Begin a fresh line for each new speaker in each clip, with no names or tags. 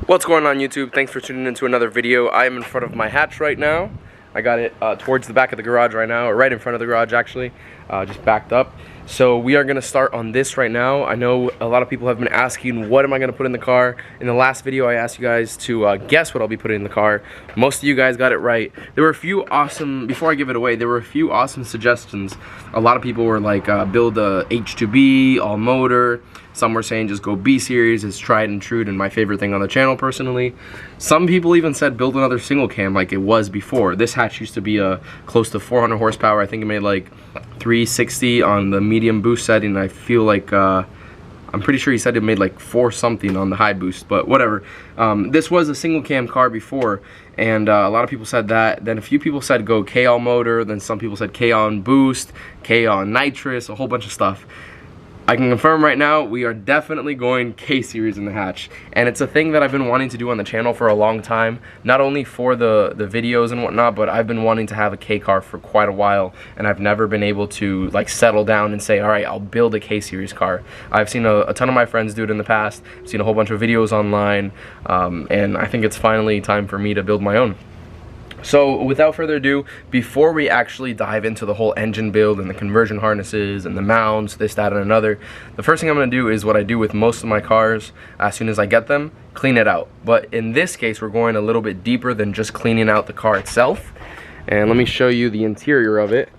What's going on YouTube? Thanks for tuning into another video. I am in front of my hatch right now. I got it towards the back of the garage right now, or right in front of the garage actually, just backed up. So we are going to start on this right now. I know a lot of people have been asking, what am I going to put in the car? In the last video I asked you guys to guess what I'll be putting in the car. Most of you guys got it right. There were a few awesome, before I give it away, there were a few awesome suggestions. A lot of people were like, build a H2B, all motor. Some were saying just go B-Series, it's tried and true and my favorite thing on the channel personally. Some people even said build another single cam like it was before. This hatch used to be close to 400 horsepower. I think it made like 360 on the medium boost setting. I feel like, I'm pretty sure he said it made like 4 something on the high boost, but whatever. This was a single cam car before, and a lot of people said that. Then a few people said go K all motor, then some people said K on boost, K on nitrous, a whole bunch of stuff. I can confirm right now, we are definitely going K-Series in the hatch. And it's a thing that I've been wanting to do on the channel for a long time. Not only for the videos and whatnot, but I've been wanting to have a K car for quite a while. And I've never been able to like settle down and say, all right, I'll build a K-Series car. I've seen a ton of my friends do it in the past. I've seen a whole bunch of videos online. And I think it's finally time for me to build my own. So without further ado, before we actually dive into the whole engine build and the conversion harnesses and the mounts, this, that, and another, the first thing I'm going to do is what I do with most of my cars as soon as I get them, clean it out. But in this case, we're going a little bit deeper than just cleaning out the car itself. And let me show you the interior of it.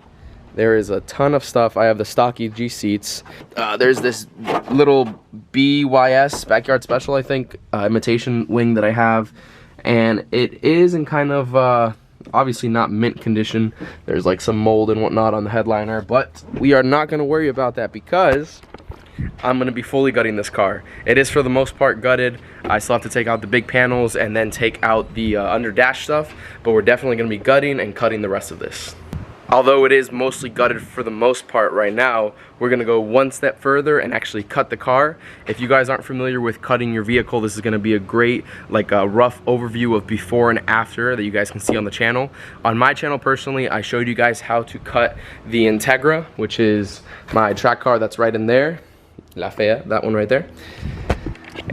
There is a ton of stuff. I have the stock EG seats. There's this little BYS, Backyard Special, I think, imitation wing that I have. And it is in kind of obviously not mint condition. There's like some mold and whatnot on the headliner, but we are not going to worry about that because I'm going to be fully gutting this car. It is for the most part gutted. I still have to take out the big panels and then take out the under dash stuff, but we're definitely going to be gutting and cutting the rest of this. Although it is mostly gutted for the most part right now, we're going to go one step further and actually cut the car. If you guys aren't familiar with cutting your vehicle, this is going to be a great, like a rough overview of before and after that you guys can see on the channel. On my channel personally, I showed you guys how to cut the Integra, which is my track car that's right in there. La Fea, that one right there.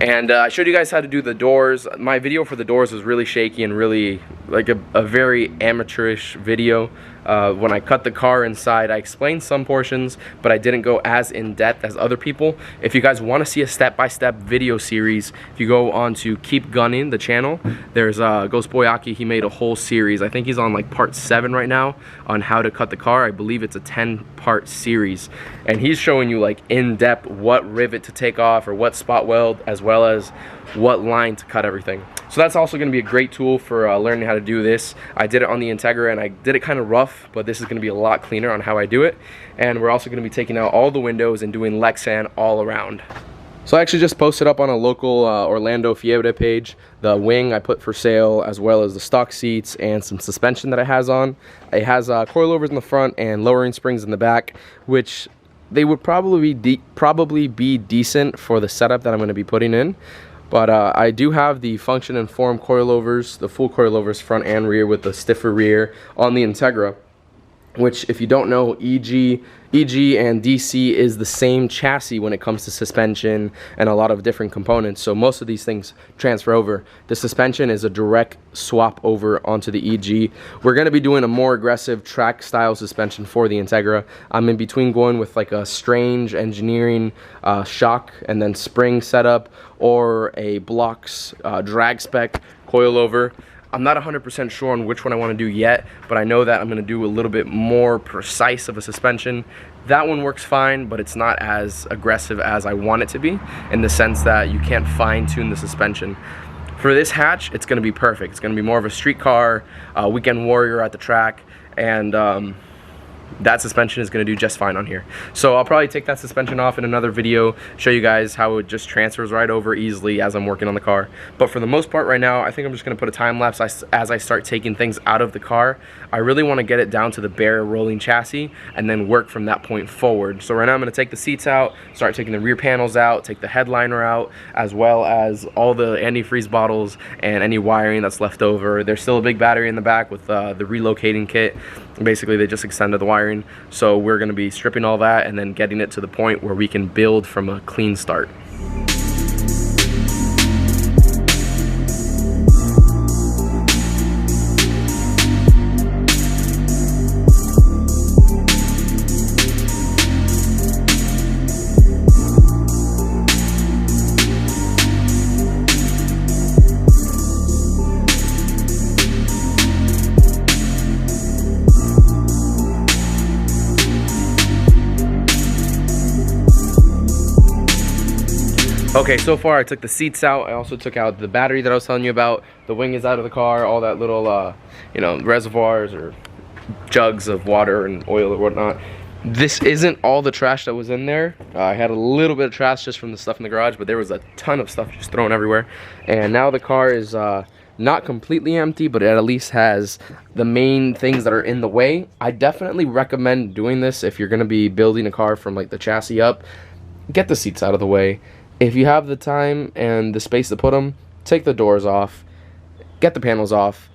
And I showed you guys how to do the doors. My video for the doors was really shaky and really like a very amateurish video. When I cut the car inside, I explained some portions, but I didn't go as in-depth as other people. If you guys want to see a step-by-step video series, if you go on to Keep Gunning, the channel, there's Ghost Boyaki. He made a whole series. I think he's on like part 7 right now on how to cut the car. I believe it's a 10-part series. And he's showing you like in-depth what rivet to take off or what spot weld, as well as what line to cut everything. So that's also going to be a great tool for learning how to do this. I did it on the Integra and I did it kind of rough, but this is going to be a lot cleaner on how I do it. And we're also going to be taking out all the windows and doing Lexan all around. So I actually just posted up on a local Orlando Fiebre page the wing I put for sale, as well as the stock seats and some suspension that it has on. It has coilovers in the front and lowering springs in the back, which they would probably be decent for the setup that I'm going to be putting in. But I do have the function and form coilovers, the full coilovers front and rear with the stiffer rear on the Integra, which if you don't know, EG and DC is the same chassis when it comes to suspension and a lot of different components. So most of these things transfer over. The suspension is a direct swap over onto the EG. We're going to be doing a more aggressive track style suspension for the Integra. I'm in between going with like a strange engineering shock and then spring setup, or a blocks drag spec coilover. I'm not 100% sure on which one I want to do yet, but I know that I'm going to do a little bit more precise of a suspension. That one works fine, but it's not as aggressive as I want it to be, in the sense that you can't fine-tune the suspension. For this hatch, it's going to be perfect. It's going to be more of a street car, weekend warrior at the track, and that suspension is going to do just fine on here. So I'll probably take that suspension off in another video, show you guys how it just transfers right over easily as I'm working on the car. But for the most part right now, I think I'm just going to put a time lapse as I start taking things out of the car. I really want to get it down to the bare rolling chassis and then work from that point forward. So right now I'm going to take the seats out, start taking the rear panels out, take the headliner out, as well as all the antifreeze bottles and any wiring that's left over. There's still a big battery in the back with the relocating kit. Basically, they just extended the wiring. So we're going to be stripping all that and then getting it to the point where we can build from a clean start. Okay, so far I took the seats out. I also took out the battery that I was telling you about. The wing is out of the car. All that little, you know, reservoirs or jugs of water and oil or whatnot. This isn't all the trash that was in there. I had a little bit of trash just from the stuff in the garage, but there was a ton of stuff just thrown everywhere. And now the car is not completely empty, but it at least has the main things that are in the way. I definitely recommend doing this if you're going to be building a car from like the chassis up. Get the seats out of the way. If you have the time and the space to put them, take the doors off, get the panels off,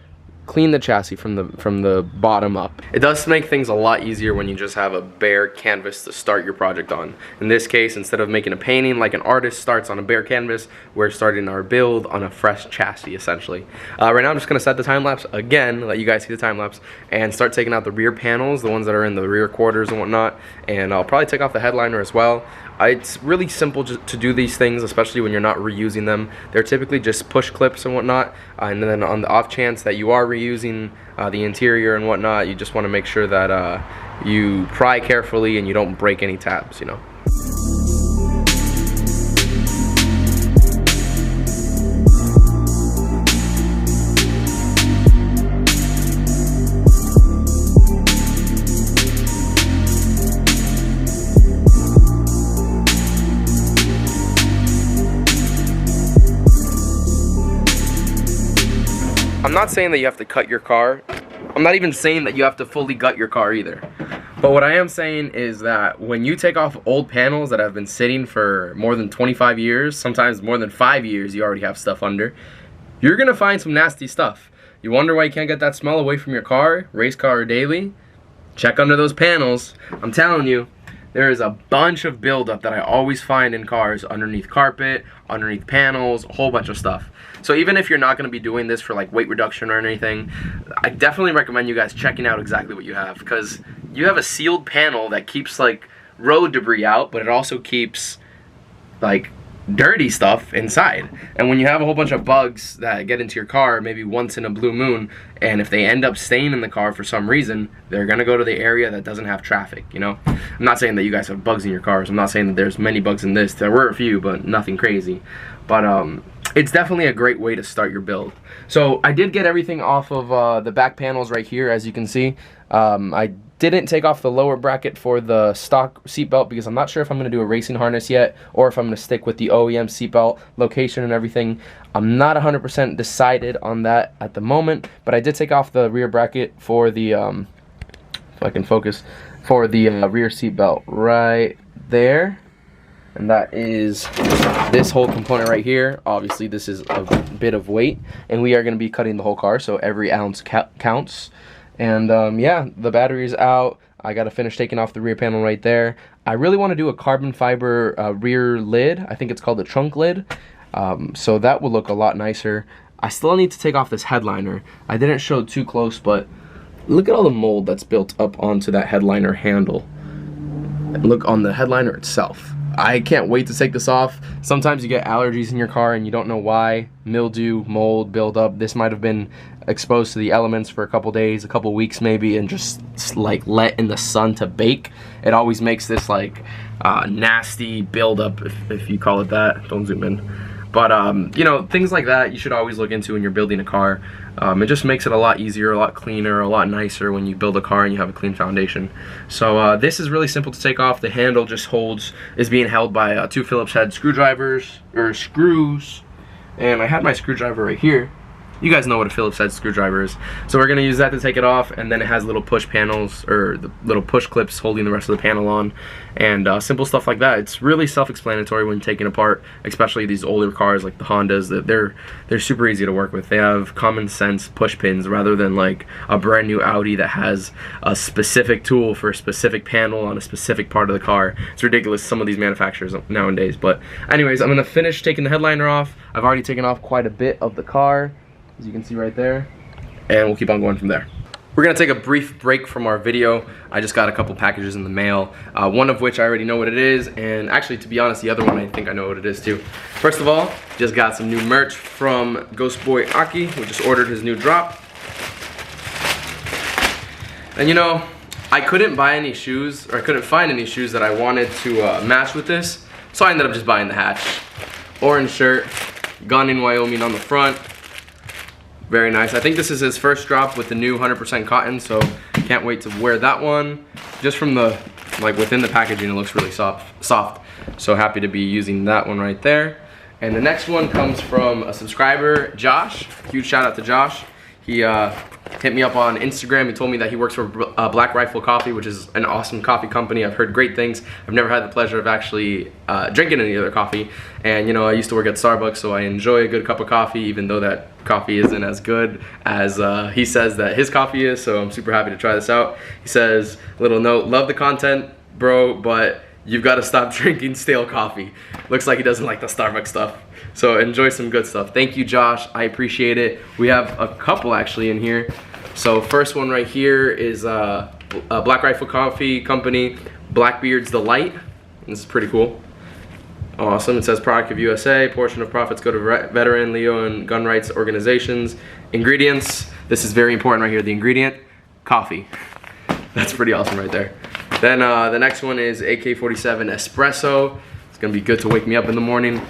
clean the chassis from the bottom up. It does make things a lot easier when you just have a bare canvas to start your project on. In this case, instead of making a painting like an artist starts on a bare canvas, we're starting our build on a fresh chassis essentially. Right now I'm just going to set the time lapse again, let you guys see the time lapse, and start taking out the rear panels, the ones that are in the rear quarters and whatnot, and I'll probably take off the headliner as well. It's really simple to do these things, especially when you're not reusing them. They're typically just push clips and whatnot, and then on the off chance that you are reusing the interior and whatnot, you just want to make sure that you pry carefully and you don't break any tabs, you know. I'm not saying that you have to cut your car. I'm not even saying that you have to fully gut your car either. But what I am saying is that when you take off old panels that have been sitting for more than 25 years, sometimes more than 5 years, you already have stuff under, you're gonna find some nasty stuff. You wonder why you can't get that smell away from your car, race car or daily? Check under those panels. I'm telling you, there is a bunch of buildup that I always find in cars underneath carpet, underneath panels, a whole bunch of stuff. So even if you're not going to be doing this for like weight reduction or anything, I definitely recommend you guys checking out exactly what you have, because you have a sealed panel that keeps like road debris out, but it also keeps like dirty stuff inside. And when you have a whole bunch of bugs that get into your car maybe once in a blue moon, and if they end up staying in the car for some reason, they're gonna go to the area that doesn't have traffic, you know. I'm not saying that you guys have bugs in your cars. I'm not saying that there's many bugs in this. There were a few, but nothing crazy. But it's definitely a great way to start your build. So I did get everything off of the back panels right here, as you can see. I didn't take off the lower bracket for the stock seatbelt because I'm not sure if I'm going to do a racing harness yet, or if I'm going to stick with the OEM seatbelt location and everything. I'm not 100% decided on that at the moment, but I did take off the rear bracket for the, if I can focus, for the rear seatbelt right there. And that is this whole component right here. Obviously this is a bit of weight, and we are going to be cutting the whole car, so every ounce counts. And yeah, the battery's out. I got to finish taking off the rear panel right there. I really want to do a carbon fiber rear lid. I think it's called the trunk lid. So that will look a lot nicer. I still need to take off this headliner. I didn't show too close, but look at all the mold that's built up onto that headliner handle. Look on the headliner itself. I can't wait to take this off. Sometimes you get allergies in your car and you don't know why. Mildew, mold, buildup. This might have been exposed to the elements for a couple days, a couple weeks maybe, and just like let in the sun to bake. It always makes this like nasty buildup, if you call it that. Don't zoom in. But you know, things like that you should always look into when you're building a car. It just makes it a lot easier, a lot cleaner, a lot nicer when you build a car and you have a clean foundation. So this is really simple to take off. The handle just is being held by 2 Phillips head screwdrivers, or screws. And I had my screwdriver right here. You guys know what a Phillips head screwdriver is. So we're gonna use that to take it off, and then it has little push panels, or the little push clips holding the rest of the panel on, and simple stuff like that. It's really self-explanatory when taking apart, especially these older cars like the Hondas. They're super easy to work with. They have common sense push pins rather than like a brand new Audi that has a specific tool for a specific panel on a specific part of the car. It's ridiculous, some of these manufacturers nowadays. But anyways, I'm gonna finish taking the headliner off. I've already taken off quite a bit of the car, as you can see right there, and we'll keep on going from there. We're gonna take a brief break from our video. I just got a couple packages in the mail, one of which I already know what it is, and actually, to be honest, the other one I think I know what it is too. First of all, just got some new merch from Ghost Boy Aki, who just ordered his new drop. And you know, I couldn't buy any shoes, or I couldn't find any shoes that I wanted to match with this, so I ended up just buying the hatch. orange shirt, Gun in Wyoming on the front. Very nice. I think this is his first drop with the new 100% cotton, so can't wait to wear that one. Just from the, like within the packaging, it looks really soft. So happy to be using that one right there. And the next one comes from a subscriber, Josh. Huge shout out to Josh. He hit me up on Instagram. He told me that he works for Black Rifle Coffee, which is an awesome coffee company. I've heard great things. I've never had the pleasure of actually drinking any of their coffee. And you know, I used to work at Starbucks, so I enjoy a good cup of coffee, even though that coffee isn't as good as he says that his coffee is. So I'm super happy to try this out. He says, little note, love the content, bro, but you've got to stop drinking stale coffee. Looks like he doesn't like the Starbucks stuff. So enjoy some good stuff. Thank you, Josh. I appreciate it. We have a couple actually in here. So first one right here is Black Rifle Coffee Company, Blackbeard's the Light. This is pretty cool. Awesome. It says product of USA. Portion of profits go to veteran, Leo, and gun rights organizations. Ingredients. This is very important right here. The ingredient, coffee. That's pretty awesome right there. Then the next one is AK-47 Espresso. It's gonna be good to wake me up in the morning.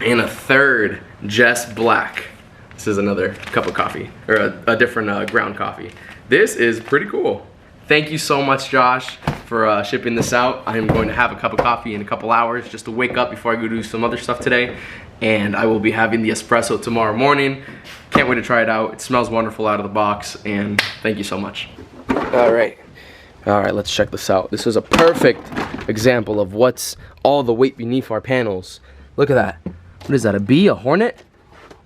And a third, Jess Black. This is another cup of coffee, or a different ground coffee. This is pretty cool. Thank you so much, Josh, for shipping this out. I am going to have a cup of coffee in a couple hours just to wake up before I go do some other stuff today. And I will be having the espresso tomorrow morning. Can't wait to try it out. It smells wonderful out of the box, and thank you so much. All right, let's check this out. This is a perfect example of what's all the weight beneath our panels. Look at that. What is that, a bee, a hornet?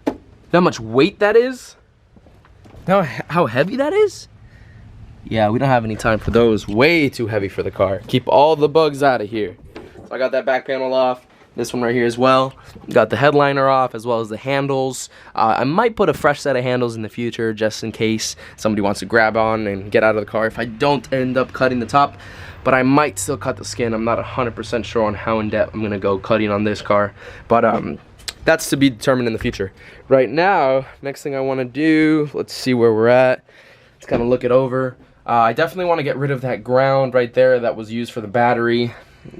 You know how much weight that is? You know how heavy that is? Yeah, we don't have any time for those. Way too heavy for the car. Keep all the bugs out of here. So I got that back panel off. This one right here as well. Got the headliner off as well as the handles. I might put a fresh set of handles in the future just in case somebody wants to grab on and get out of the car if I don't end up cutting the top. But I might still cut the skin. I'm not 100% sure on how in depth I'm gonna go cutting on this car. But that's to be determined in the future. Right now, next thing I wanna do, let's see where we're at. Let's kind of look it over. I definitely want to get rid of that ground right there that was used for the battery.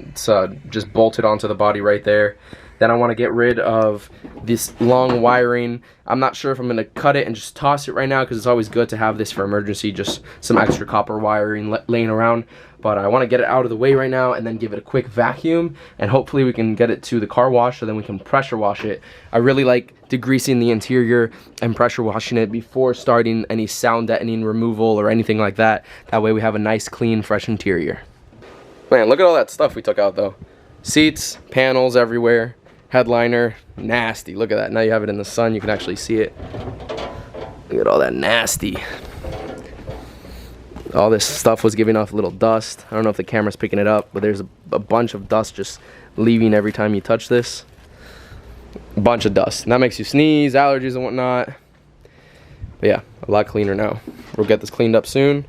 It's just bolted onto the body right there. Then I want to get rid of this long wiring. I'm not sure if I'm going to cut it and just toss it right now because it's always good to have this for emergency, just some extra copper wiring laying around. But I want to get it out of the way right now and then give it a quick vacuum, and hopefully we can get it to the car wash so then we can pressure wash it. I really like degreasing the interior and pressure washing it before starting any sound deadening removal or anything like that. That way we have a nice, clean, fresh interior. Man, look at all that stuff we took out though. Seats, panels everywhere, headliner, nasty. Look at that. Now you have it in the sun, you can actually see it. Look at all that nasty. All this stuff was giving off a little dust. I don't know if the camera's picking it up, but there's a bunch of dust just leaving every time you touch this. A bunch of dust. And that makes you sneeze, allergies and whatnot. But yeah, a lot cleaner now. We'll get this cleaned up soon.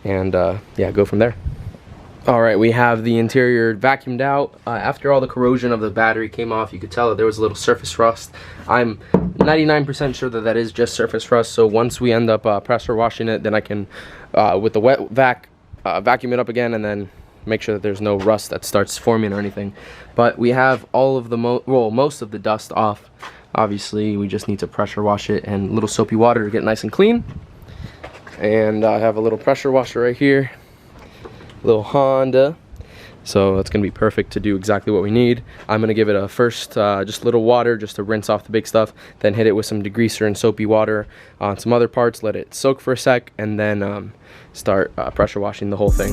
And yeah, go from there. Alright, we have the interior vacuumed out. After all the corrosion of the battery came off, you could tell that there was a little surface rust. I'm 99% sure that that is just surface rust, so once we end up pressure washing it, then I can, with the wet vac, vacuum it up again and then make sure that there's no rust that starts forming or anything. But we have all of the, most of the dust off. Obviously, we just need to pressure wash it and a little soapy water to get nice and clean. And I have a little pressure washer right here. Little Honda, so that's gonna be perfect to do exactly what we need. I'm gonna give it a first just a little water just to rinse off the big stuff, then hit it with some degreaser and soapy water on some other parts, let it soak for a sec, and then start pressure washing the whole thing.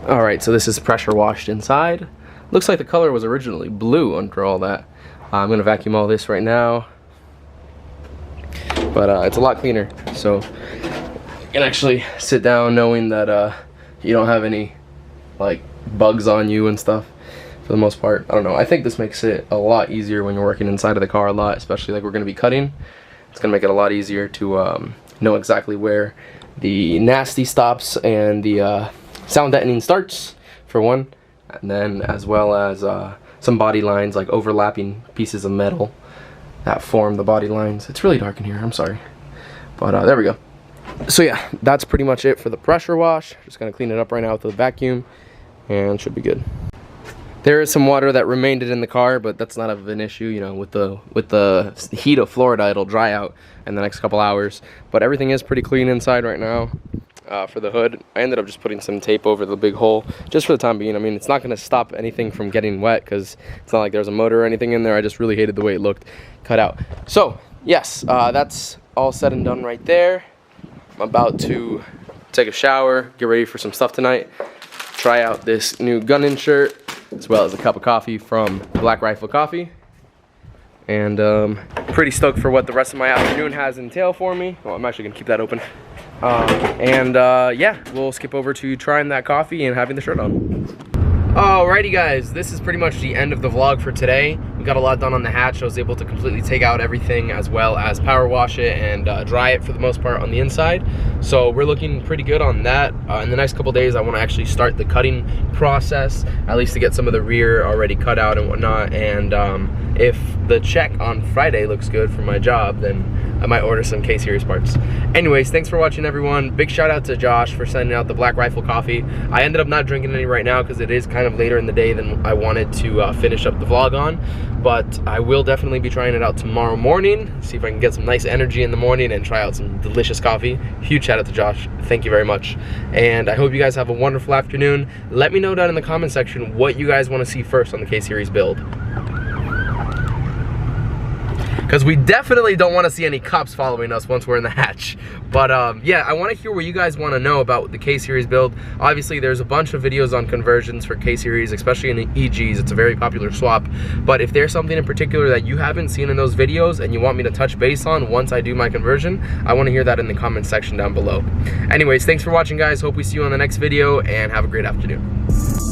Alright, so this is pressure washed inside. Looks like the color was originally blue under all that. I'm going to vacuum all this right now. But it's a lot cleaner, so you can actually sit down knowing that you don't have any like bugs on you and stuff for the most part. I don't know, I think this makes it a lot easier when you're working inside of the car a lot, especially like we're going to be cutting. It's going to make it a lot easier to know exactly where the nasty stops and the sound deadening starts, for one, and then as well as some body lines, like overlapping pieces of metal that form the body lines. It's really dark in here, I'm sorry. But there we go. So yeah, that's pretty much it for the pressure wash. Just gonna clean it up right now with the vacuum and should be good. There is some water that remained in the car, but that's not of an issue. You know, with the heat of Florida, it'll dry out in the next couple hours. But everything is pretty clean inside right now. For the hood, I ended up just putting some tape over the big hole just for the time being. I mean, it's not going to stop anything from getting wet because it's not like there's a motor or anything in there. I just really hated the way it looked cut out. So yes, that's all said and done right there. I'm about to take a shower, get ready for some stuff tonight, try out this new gun-in shirt, as well as a cup of coffee from Black Rifle Coffee. And pretty stoked for what the rest of my afternoon has in tail for me. Well, I'm actually gonna keep that open. Yeah, we'll skip over to trying that coffee and having the shirt on. Alrighty guys, this is pretty much the end of the vlog for today. We got a lot done on the hatch. I was able to completely take out everything as well as power wash it and dry it for the most part on the inside. So we're looking pretty good on that. In the next couple days I want to actually start the cutting process, at least to get some of the rear already cut out and whatnot. And if the check on Friday looks good for my job, then I might order some K-Series parts. Anyways, thanks for watching everyone. Big shout out to Josh for sending out the Black Rifle Coffee. I ended up not drinking any right now because it is kind of later in the day than I wanted to finish up the vlog on. But I will definitely be trying it out tomorrow morning. See if I can get some nice energy in the morning and try out some delicious coffee. Huge shout out to Josh. Thank you very much. And I hope you guys have a wonderful afternoon. Let me know down in the comment section what you guys want to see first on the K-Series build. Because we definitely don't want to see any cops following us once we're in the hatch. But yeah, I want to hear what you guys want to know about the K-Series build. Obviously, there's a bunch of videos on conversions for K-Series, especially in the EGs. It's a very popular swap. But if there's something in particular that you haven't seen in those videos and you want me to touch base on once I do my conversion, I want to hear that in the comment section down below. Anyways, thanks for watching, guys. Hope we see you on the next video, and have a great afternoon.